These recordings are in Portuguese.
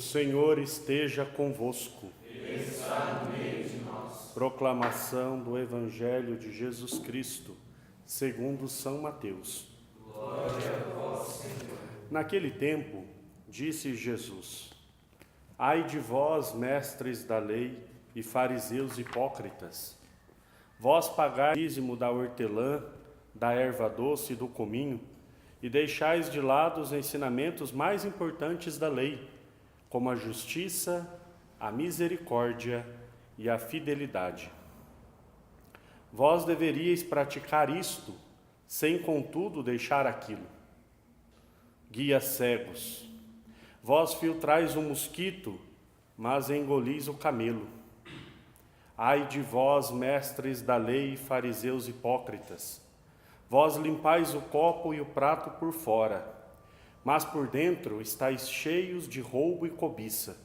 Senhor esteja convosco. Ele está no meio de nós. Proclamação do Evangelho de Jesus Cristo, segundo São Mateus. Glória a vós, Senhor. Naquele tempo, disse Jesus: Ai de vós, mestres da lei e fariseus hipócritas! Vós pagais o dízimo da hortelã, da erva doce e do cominho, e deixais de lado os ensinamentos mais importantes da lei, como a justiça, a misericórdia e a fidelidade. Vós deveríeis praticar isto, sem contudo deixar aquilo. Guias cegos, vós filtrais o mosquito, mas engolis o camelo. Ai de vós, mestres da lei e fariseus hipócritas! Vós limpais o copo e o prato por fora, mas por dentro estáis cheios de roubo e cobiça.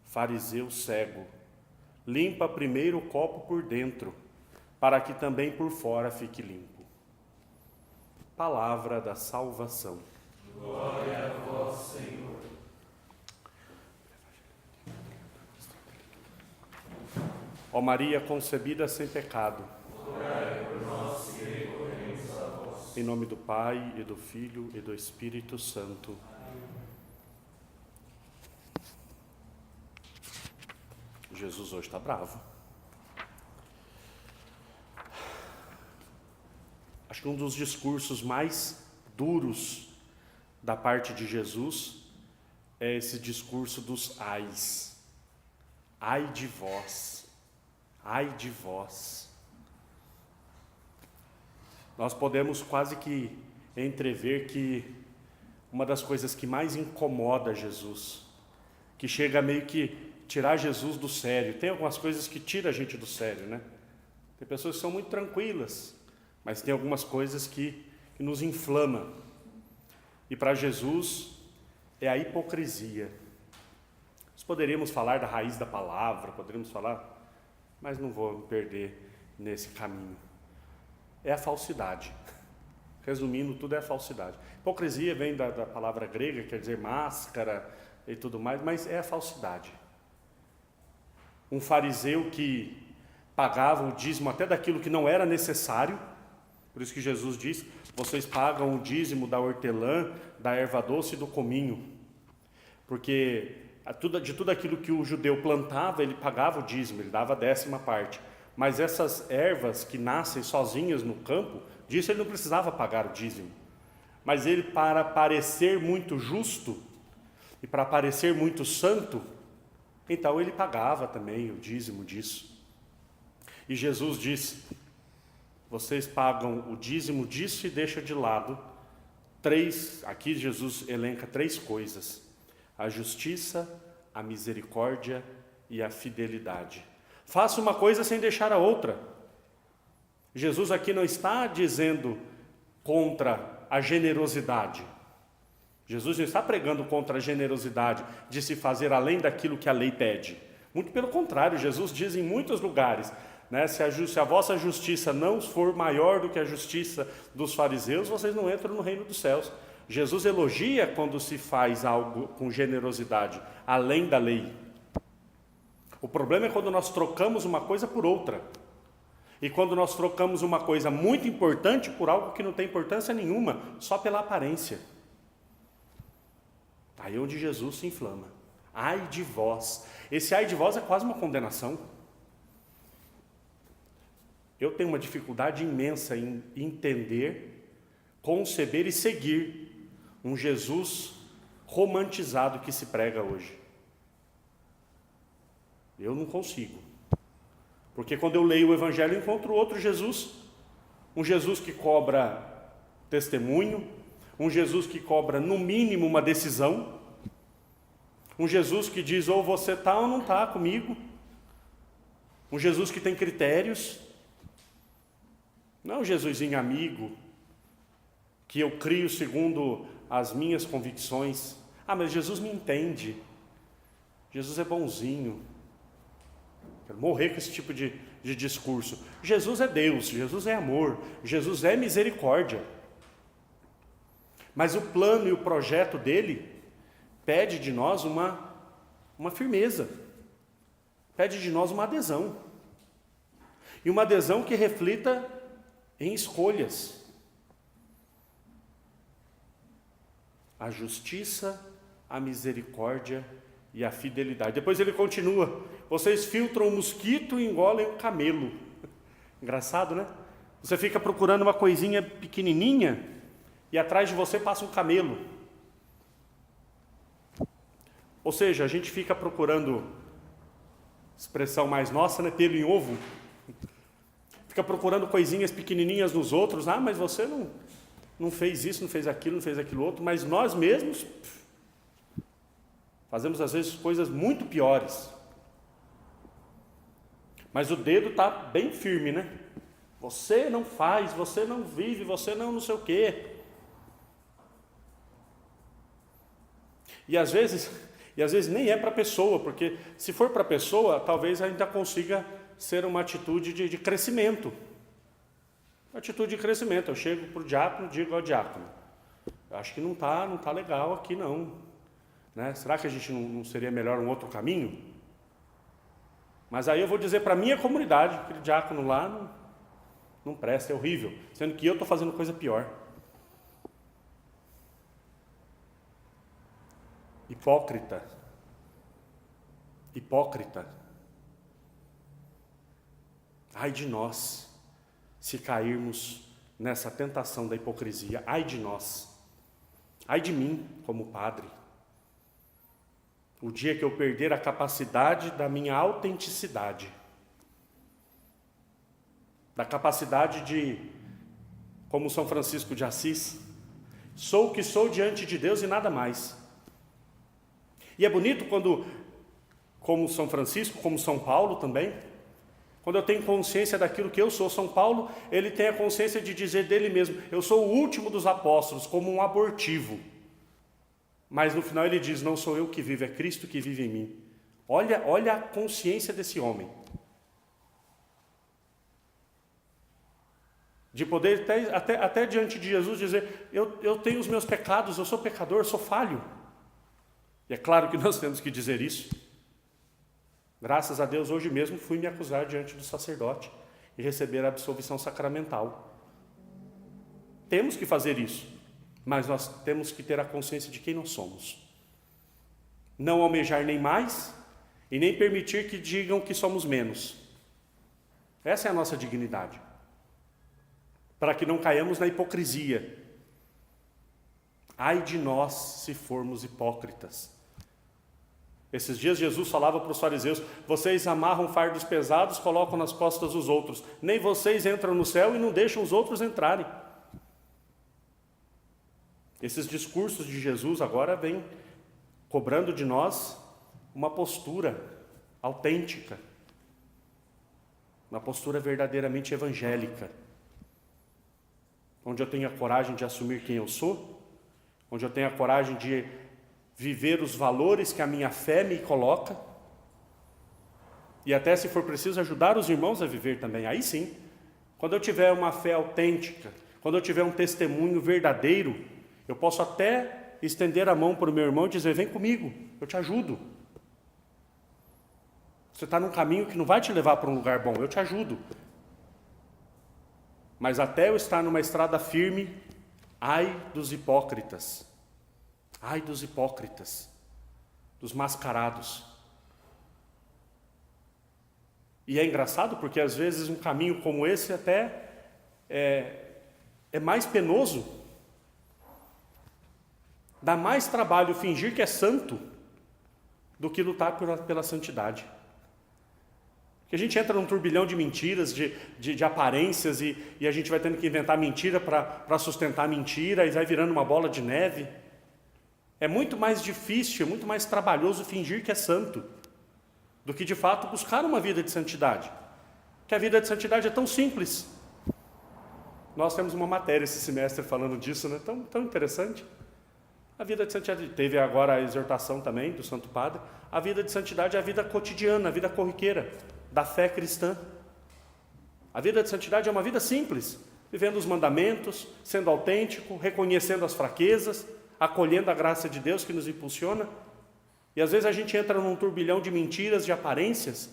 Fariseu cego, limpa primeiro o copo por dentro, para que também por fora fique limpo. Palavra da salvação. Glória a vós, Senhor. Ó Maria concebida sem pecado, Orai por nós que recorremos a vós. em nome do Pai, e do Filho, e do Espírito Santo. Jesus hoje está bravo. Acho que um dos discursos mais duros da parte de Jesus é esse discurso dos ais. Ai de vós, ai de vós. Nós podemos quase que entrever que uma das coisas que mais incomoda Jesus, que chega a meio que tirar Jesus do sério, tem algumas coisas que tiram a gente do sério, né? Tem pessoas que são muito tranquilas, mas tem algumas coisas que nos inflamam. E para Jesus é a hipocrisia. Nós poderíamos falar da raiz da palavra, poderíamos falar, mas não vou me perder nesse caminho. É a falsidade. Resumindo, tudo é a falsidade. Hipocrisia vem da palavra grega, quer dizer máscara e tudo mais, mas é a falsidade. Um fariseu que pagava o dízimo até daquilo que não era necessário, por isso que Jesus diz: vocês pagam o dízimo da hortelã, da erva doce e do cominho, porque de tudo aquilo que o judeu plantava, ele pagava o dízimo, ele dava a 10ª parte. Mas essas ervas que nascem sozinhas no campo, disso ele não precisava pagar o dízimo. Mas ele, para parecer muito justo e para parecer muito santo, então ele pagava também o dízimo disso. E Jesus diz: vocês pagam o dízimo disso e deixam de lado aqui Jesus elenca 3 coisas: a justiça, a misericórdia e a fidelidade. Faça uma coisa sem deixar a outra. Jesus aqui não está dizendo contra a generosidade. Jesus não está pregando contra a generosidade de se fazer além daquilo que a lei pede. Muito pelo contrário, Jesus diz em muitos lugares, né, se a vossa justiça não for maior do que a justiça dos fariseus, vocês não entram no reino dos céus. Jesus elogia quando se faz algo com generosidade, além da lei. O problema é quando nós trocamos uma coisa por outra. E quando nós trocamos uma coisa muito importante por algo que não tem importância nenhuma, só pela aparência. Aí é onde Jesus se inflama. Ai de vós. Esse ai de vós é quase uma condenação. Eu tenho uma dificuldade imensa em entender, conceber e seguir um Jesus romantizado que se prega hoje. Eu não consigo. Porque quando eu leio o Evangelho, eu encontro outro Jesus. Um Jesus que cobra testemunho, um Jesus que cobra no mínimo uma decisão, um Jesus que diz ou você está ou não está comigo, um Jesus que tem critérios, não um Jesusinho amigo, que eu crio segundo as minhas convicções. Ah, mas Jesus me entende, Jesus é bonzinho. Quero morrer com esse tipo de discurso. Jesus é Deus, Jesus é amor, Jesus é misericórdia. Mas o plano e o projeto dele pede de nós uma uma firmeza. Pede de nós uma adesão. E uma adesão que reflita em escolhas. A justiça, a misericórdia e a fidelidade. Depois ele continua: vocês filtram o mosquito e engolem o camelo. Engraçado, né? Você fica procurando uma coisinha pequenininha e atrás de você passa um camelo. Ou seja, a gente fica procurando, expressão mais nossa, né? Pelo em ovo. Fica procurando coisinhas pequenininhas nos outros. Ah, mas você não fez isso, não fez aquilo outro. Mas nós mesmos fazemos às vezes coisas muito piores. Mas o dedo está bem firme, né? Você não faz, você não vive, você não sei o quê. E às vezes nem é para a pessoa, porque se for para a pessoa, talvez ainda consiga ser uma atitude de crescimento. Uma atitude de crescimento. Eu chego para o diácono e digo ao diácono: eu acho que não tá legal aqui não. Né? Será que a gente não seria melhor um outro caminho? Mas aí eu vou dizer para a minha comunidade, aquele diácono lá não presta, é horrível, sendo que eu estou fazendo coisa pior. Hipócrita. Ai de nós, se cairmos nessa tentação da hipocrisia. Ai de nós. Ai de mim, como padre. O dia que eu perder a capacidade da minha autenticidade, da capacidade de, como São Francisco de Assis, sou o que sou diante de Deus e nada mais. E é bonito quando, como São Francisco, como São Paulo também, quando eu tenho consciência daquilo que eu sou. São Paulo, ele tem a consciência de dizer dele mesmo: eu sou o último dos apóstolos, como um abortivo. Mas no final ele diz: não sou eu que vivo, é Cristo que vive em mim. Olha a consciência desse homem. De poder até diante de Jesus dizer: eu tenho os meus pecados, eu sou pecador, eu sou falho. E é claro que nós temos que dizer isso. Graças a Deus, hoje mesmo fui me acusar diante do sacerdote e receber a absolvição sacramental. Temos que fazer isso, mas nós temos que ter a consciência de quem nós somos. Não almejar nem mais e nem permitir que digam que somos menos. Essa é a nossa dignidade. Para que não caiamos na hipocrisia. Ai de nós se formos hipócritas. Esses dias Jesus falava para os fariseus: vocês amarram fardos pesados, colocam nas costas dos outros. Nem vocês entram no céu e não deixam os outros entrarem. Esses discursos de Jesus agora vêm cobrando de nós uma postura autêntica, uma postura verdadeiramente evangélica, onde eu tenho a coragem de assumir quem eu sou, onde eu tenho a coragem de viver os valores que a minha fé me coloca, e até, se for preciso, ajudar os irmãos a viver também. Aí sim, quando eu tiver uma fé autêntica, quando eu tiver um testemunho verdadeiro, eu posso até estender a mão para o meu irmão e dizer: vem comigo, eu te ajudo. Você está num caminho que não vai te levar para um lugar bom, eu te ajudo. Mas até eu estar numa estrada firme, ai dos hipócritas. Ai dos hipócritas, dos mascarados. E é engraçado porque às vezes um caminho como esse até é mais penoso. Dá mais trabalho fingir que é santo do que lutar pela santidade. Porque a gente entra num turbilhão de mentiras, de aparências, e a gente vai tendo que inventar mentira para sustentar a mentira, e vai virando uma bola de neve. É muito mais difícil, é muito mais trabalhoso fingir que é santo do que de fato buscar uma vida de santidade. Porque a vida de santidade é tão simples. Nós temos uma matéria esse semestre falando disso, né? Tão interessante. A vida de santidade, teve agora a exortação também do Santo Padre. A vida de santidade é a vida cotidiana, a vida corriqueira da fé cristã. A vida de santidade é uma vida simples, vivendo os mandamentos, sendo autêntico, reconhecendo as fraquezas, acolhendo a graça de Deus que nos impulsiona. E às vezes a gente entra num turbilhão de mentiras, de aparências,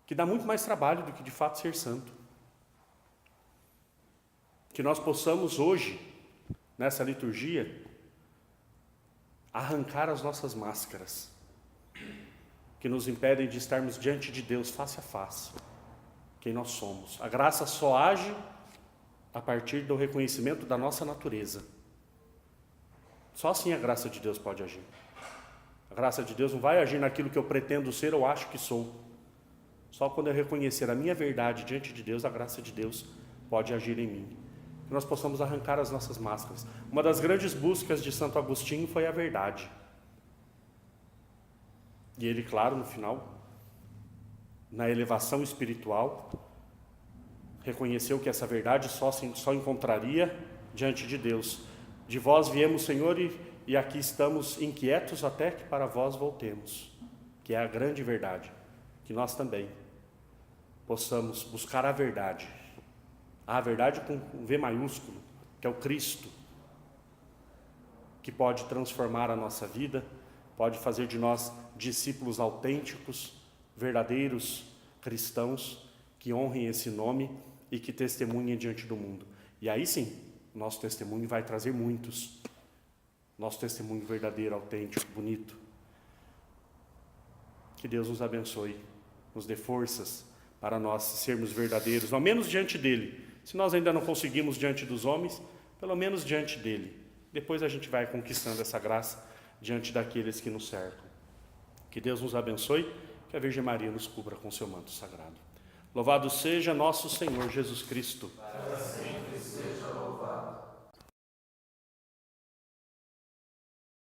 que dá muito mais trabalho do que de fato ser santo. Que nós possamos hoje, nessa liturgia, arrancar as nossas máscaras, que nos impedem de estarmos diante de Deus face a face, quem nós somos. A graça só age a partir do reconhecimento da nossa natureza. Só assim a graça de Deus pode agir. A graça de Deus não vai agir naquilo que eu pretendo ser ou acho que sou. Só quando eu reconhecer a minha verdade diante de Deus, a graça de Deus pode agir em mim. Que nós possamos arrancar as nossas máscaras. Uma das grandes buscas de Santo Agostinho foi a verdade. E ele, claro, no final, na elevação espiritual, reconheceu que essa verdade só encontraria diante de Deus. De vós viemos, Senhor, e aqui estamos inquietos até que para vós voltemos. Que é a grande verdade. Que nós também possamos buscar a verdade com V maiúsculo, que é o Cristo, que pode transformar a nossa vida, pode fazer de nós discípulos autênticos, verdadeiros cristãos, que honrem esse nome e que testemunhem diante do mundo. E aí sim, nosso testemunho vai trazer muitos. Nosso testemunho verdadeiro, autêntico, bonito. Que Deus nos abençoe, nos dê forças para nós sermos verdadeiros, ao menos diante dele. Se nós ainda não conseguimos diante dos homens, pelo menos diante dele. Depois a gente vai conquistando essa graça diante daqueles que nos cercam. Que Deus nos abençoe, que a Virgem Maria nos cubra com seu manto sagrado. Louvado seja nosso Senhor Jesus Cristo.